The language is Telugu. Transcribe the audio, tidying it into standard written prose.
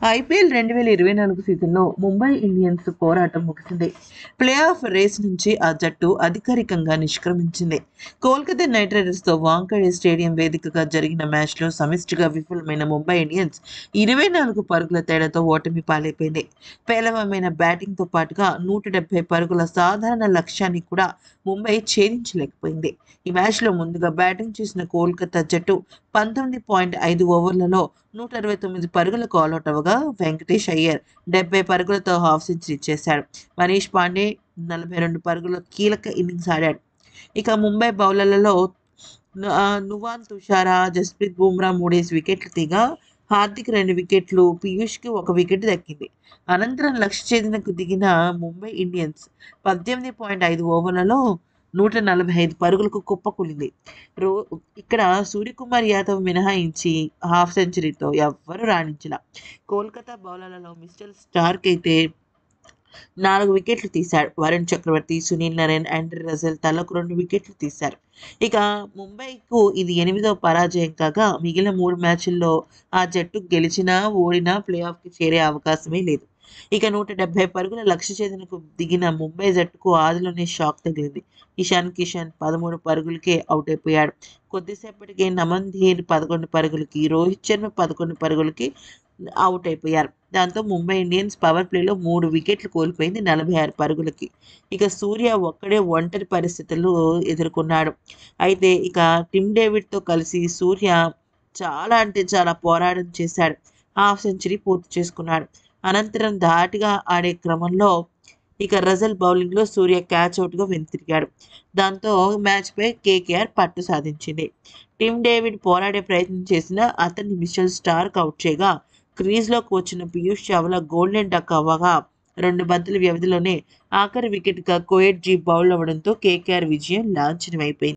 ఐపీఎల్ 2024 సీజన్‌లో ముంబై ఇండియన్స్ పోరాటం ముగిసింది. ప్లే ఆఫ్ రేస్ నుంచి ఆ జట్టు అధికారికంగా నిష్క్రమించింది. కోల్కతా నైట్ రైడర్స్‌తో వాంఖేడే స్టేడియం వేదికగా జరిగిన మ్యాచ్‌లో సమిష్టిగా విఫలమైన ముంబై ఇండియన్స్ 24 పరుగుల తేడాతో ఓటమి పాలైపోయింది. పేలవమైన బ్యాటింగ్‌తో పాటుగా 170 పరుగుల సాధారణ లక్ష్యాన్ని కూడా ముంబై ఛేదించలేకపోయింది. ఈ మ్యాచ్‌లో ముందుగా బ్యాటింగ్ చేసిన కోల్కతా జట్టు 19.5 ఓవర్లలో 169 పరుగులకు ఆలౌట్ అవ్వగా వెంకటేష్ అయ్యర్ 70 పరుగులతో హాఫ్ సెంచరీ చేశాడు. మనీష్ పాండే 42 పరుగుల కీలక ఇన్నింగ్స్ ఆడాడు. ఇక ముంబై బౌలర్లలో నువాన్ తుషారా, జస్ప్రీత్ బుమ్రా 3 వికెట్లు తీగా హార్దిక్ 2 వికెట్లు, పీయూష్‌కి 1 వికెట్ దక్కింది. అనంతరం లక్ష్య ఛేదనకు దిగిన ముంబై ఇండియన్స్ 18.5 ఓవర్లలో 145 పరుగులకు కుప్పకూలింది. రో ఇక్కడ సూర్యకుమార్ యాదవ్ మినహాయించి హాఫ్ సెంచరీతో ఎవ్వరూ రాణించలా. కోల్కతా బౌలర్లలో మిచెల్ స్టార్క్ అయితే 4 వికెట్లు తీశాడు. వరుణ్ చక్రవర్తి, సునీల్ నరేన్, ఆండ్రే రసెల్ తలకు 2 వికెట్లు తీశారు. ఇక ముంబైకు ఇది 8వ పరాజయం కాగా మిగిలిన 3 మ్యాచ్ల్లో ఆ జట్టు గెలిచినా, ఓడినా ప్లే ఆఫ్‌కి చేరే అవకాశమే లేదు. ఇక 170 పరుగుల లక్ష్య ఛేదనకు దిగిన ముంబై జట్టుకు ఆదిలోనే షాక్ తగిలింది. ఇషాన్ కిషన్ 13 పరుగులకే అవుట్ అయిపోయాడు. కొద్దిసేపటికే నమన్ ధీర్ 11 పరుగులకి, రోహిత్ శర్మ 11 పరుగులకి అవుట్ అయిపోయారు. దాంతో ముంబై ఇండియన్స్ పవర్ ప్లేలో 3 వికెట్లు కోల్పోయింది 46 పరుగులకి. ఇక సూర్య ఒక్కడే ఒంటరి పరిస్థితులు ఎదుర్కొన్నాడు. అయితే ఇక టిమ్ డేవిడ్‌తో కలిసి సూర్య చాలా అంటే చాలా పోరాటం చేశాడు. హాఫ్ సెంచరీ పూర్తి చేసుకున్నాడు. అనంతరం ధాటిగా ఆడే క్రమంలో ఇక రజల్ బౌలింగ్‌లో సూర్య క్యాచ్ ఔట్‌గా వెనుతిరిగాడు. దాంతో మ్యాచ్‌పై కేకేఆర్ పట్టు సాధించింది. టిమ్ డేవిడ్ పోరాడే ప్రయత్నం చేసినా అతన్ని మిచెల్ స్టార్క్ అవుట్ చేయగా క్రీజ్‌లోకి వచ్చిన పీయూష్ చావ్లా గోల్డెన్ డక్ అవ్వగా 2 బంతుల వ్యవధిలోనే ఆఖరి వికెట్‌గా కోయెట్జీ బౌల్డ్ అవ్వడంతో కేకేఆర్ విజయం లాంఛనమైపోయింది.